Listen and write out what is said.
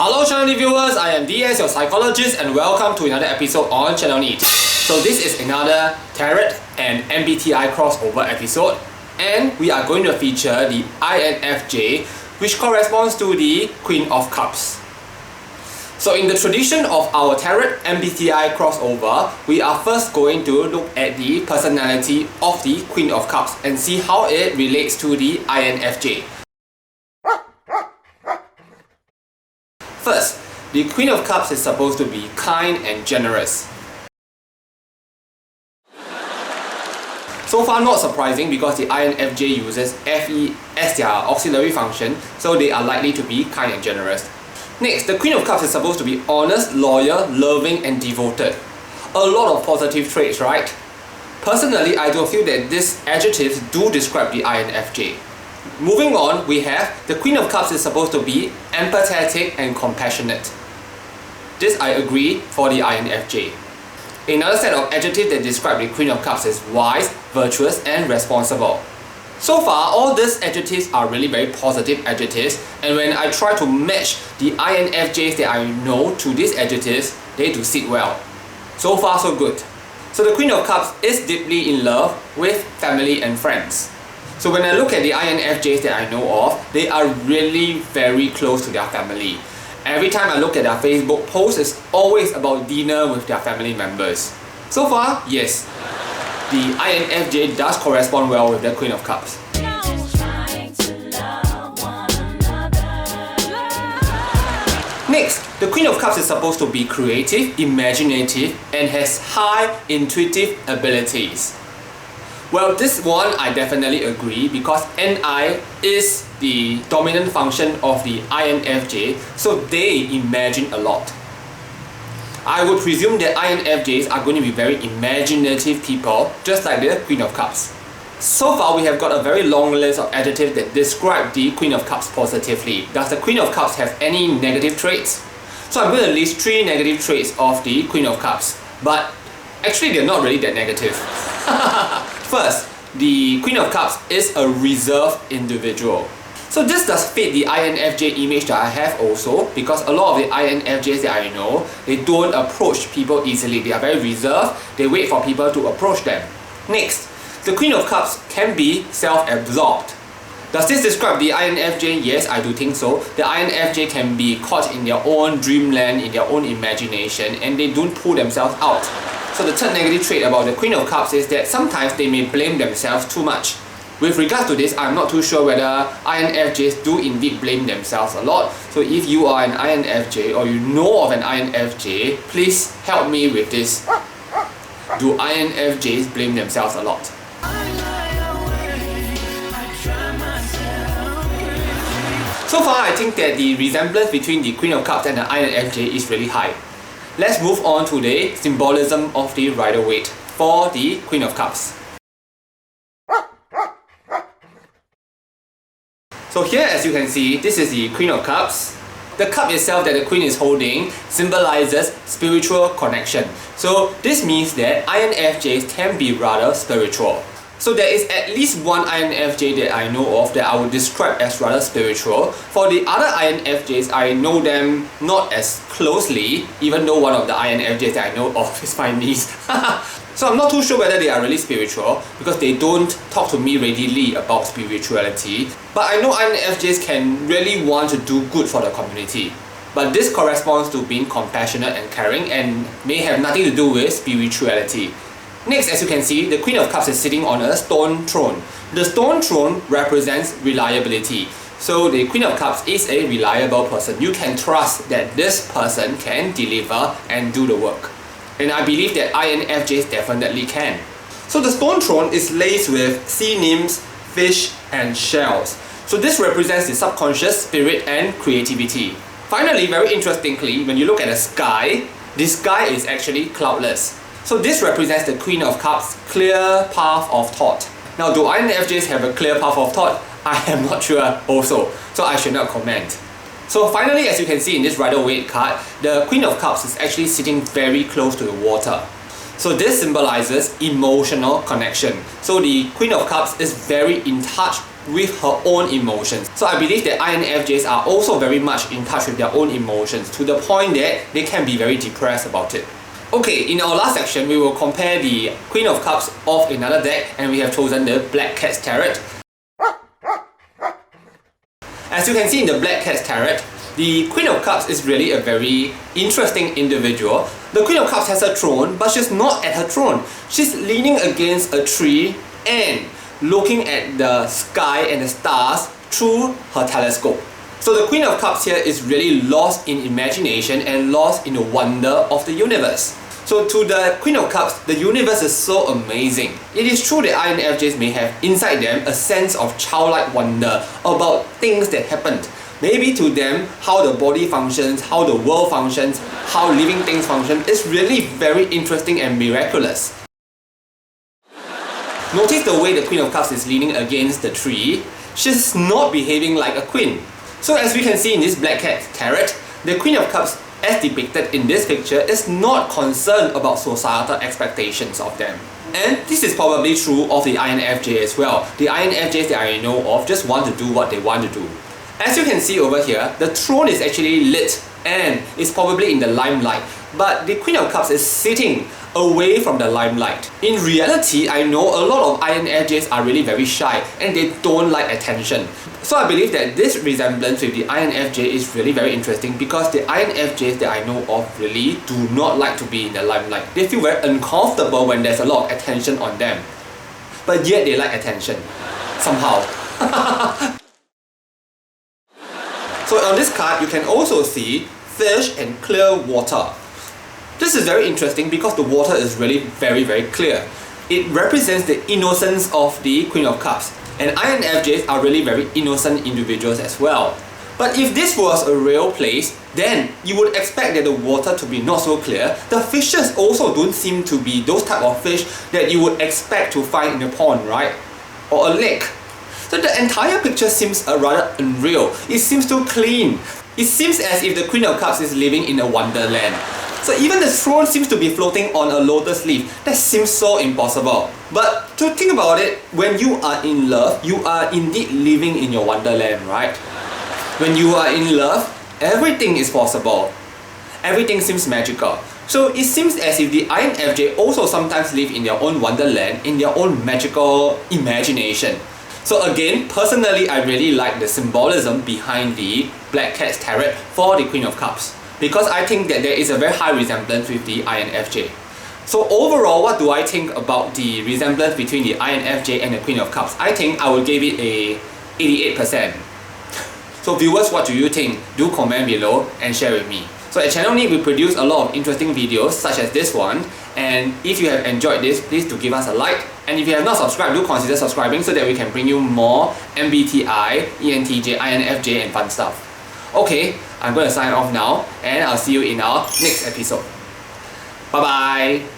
Hello channel NITT viewers, I am DS, your psychologist, and welcome to another episode on channel NITT. So this is another Tarot and MBTI crossover episode, and we are going to feature the INFJ, which corresponds to the Queen of Cups. So in the tradition of our Tarot MBTI crossover, we are first going to look at the personality of the Queen of Cups and see how it relates to the INFJ. First, the Queen of Cups is supposed to be kind and generous. So far not surprising because the INFJ uses FE as their auxiliary function, so they are likely to be kind and generous. Next, the Queen of Cups is supposed to be honest, loyal, loving and devoted. A lot of positive traits, right? Personally, I don't feel that these adjectives do describe the INFJ. Moving on, we have the Queen of Cups is supposed to be empathetic and compassionate. This I agree for the INFJ. Another set of adjectives that describe the Queen of Cups is wise, virtuous and responsible. So far, all these adjectives are really very positive adjectives, and when I try to match the INFJs that I know to these adjectives, they do sit well. So far so good. So the Queen of Cups is deeply in love with family and friends. So when I look at the INFJs that I know of, they are really very close to their family. Every time I look at their Facebook posts, it's always about dinner with their family members. So far, yes, the INFJ does correspond well with the Queen of Cups. Next, the Queen of Cups is supposed to be creative, imaginative, and has high intuitive abilities. Well, this one I definitely agree because NI is the dominant function of the INFJ, so they imagine a lot. I would presume that INFJs are going to be very imaginative people, just like the Queen of Cups. So far, we have got a very long list of adjectives that describe the Queen of Cups positively. Does the Queen of Cups have any negative traits? So I'm going to list 3 negative traits of the Queen of Cups, but actually they're not really that negative. First, the Queen of Cups is a reserved individual. So this does fit the INFJ image that I have also, because a lot of the INFJs that I know, they don't approach people easily. They are very reserved, they wait for people to approach them. Next, the Queen of Cups can be self-absorbed. Does this describe the INFJ? Yes, I do think so. The INFJ can be caught in their own dreamland, in their own imagination, and they don't pull themselves out. So the third negative trait about the Queen of Cups is that sometimes they may blame themselves too much. With regards to this, I'm not too sure whether INFJs do indeed blame themselves a lot. So if you are an INFJ or you know of an INFJ, please help me with this. Do INFJs blame themselves a lot? So far, I think that the resemblance between the Queen of Cups and the INFJ is really high. Let's move on to the symbolism of the Rider-Waite for the Queen of Cups. So here, as you can see, this is the Queen of Cups. The cup itself that the Queen is holding symbolizes spiritual connection. So this means that INFJs can be rather spiritual. So there is at least one INFJ that I know of that I would describe as rather spiritual. For the other INFJs, I know them not as closely, even though one of the INFJs that I know of is my niece. So I'm not too sure whether they are really spiritual because they don't talk to me readily about spirituality. But I know INFJs can really want to do good for the community. But this corresponds to being compassionate and caring and may have nothing to do with spirituality. Next, as you can see, the Queen of Cups is sitting on a stone throne. The stone throne represents reliability. So the Queen of Cups is a reliable person. You can trust that this person can deliver and do the work. And I believe that INFJs definitely can. So the stone throne is laced with sea nymphs, fish and shells. So this represents the subconscious, spirit and creativity. Finally, very interestingly, when you look at the sky is actually cloudless. So this represents the Queen of Cups' clear path of thought. Now, do INFJs have a clear path of thought? I am not sure also, so I should not comment. So finally, as you can see in this Rider-Waite card, the Queen of Cups is actually sitting very close to the water. So this symbolizes emotional connection. So the Queen of Cups is very in touch with her own emotions. So I believe that INFJs are also very much in touch with their own emotions to the point that they can be very depressed about it. Okay, in our last section, we will compare the Queen of Cups of another deck, and we have chosen the Black Cat's Tarot. As you can see in the Black Cat's Tarot, the Queen of Cups is really a very interesting individual. The Queen of Cups has a throne, but she's not at her throne. She's leaning against a tree and looking at the sky and the stars through her telescope. So the Queen of Cups here is really lost in imagination and lost in the wonder of the universe. So to the Queen of Cups, the universe is so amazing. It is true that INFJs may have inside them a sense of childlike wonder about things that happened. Maybe to them, how the body functions, how the world functions, how living things function is really very interesting and miraculous. Notice the way the Queen of Cups is leaning against the tree. She's not behaving like a queen. So as we can see in this Black Cat Tarot, the Queen of Cups as depicted in this picture is not concerned about societal expectations of them. And this is probably true of the INFJ as well. The INFJs that I know of just want to do what they want to do. As you can see over here, the throne is actually lit and is probably in the limelight, but the Queen of Cups is sitting away from the limelight. In reality, I know a lot of INFJs are really very shy and they don't like attention. So I believe that this resemblance with the INFJ is really very interesting because the INFJs that I know of really do not like to be in the limelight. They feel very uncomfortable when there's a lot of attention on them. But yet they like attention. Somehow. So on this card, you can also see fish and clear water. This is very interesting because the water is really very clear. It represents the innocence of the Queen of Cups. And INFJs are really very innocent individuals as well. But if this was a real place, then you would expect that the water to be not so clear. The fishes also don't seem to be those type of fish that you would expect to find in a pond, right? Or a lake. So the entire picture seems rather unreal. It seems too clean. It seems as if the Queen of Cups is living in a wonderland. So even the throne seems to be floating on a lotus leaf. That seems so impossible. But to think about it, when you are in love, you are indeed living in your wonderland, right? When you are in love, everything is possible. Everything seems magical. So it seems as if the INFJ also sometimes live in their own wonderland, in their own magical imagination. So again, personally, I really like the symbolism behind the Black Cat's Tarot for the Queen of Cups, because I think that there is a very high resemblance with the INFJ. So overall, what do I think about the resemblance between the INFJ and the Queen of Cups? I think I will give it a 88%. So viewers, what do you think? Do comment below and share with me. So at Channel NITT, we produce a lot of interesting videos such as this one. And if you have enjoyed this, please do give us a like. And if you have not subscribed, do consider subscribing so that we can bring you more MBTI, ENTJ, INFJ and fun stuff. Okay, I'm going to sign off now and I'll see you in our next episode. Bye bye!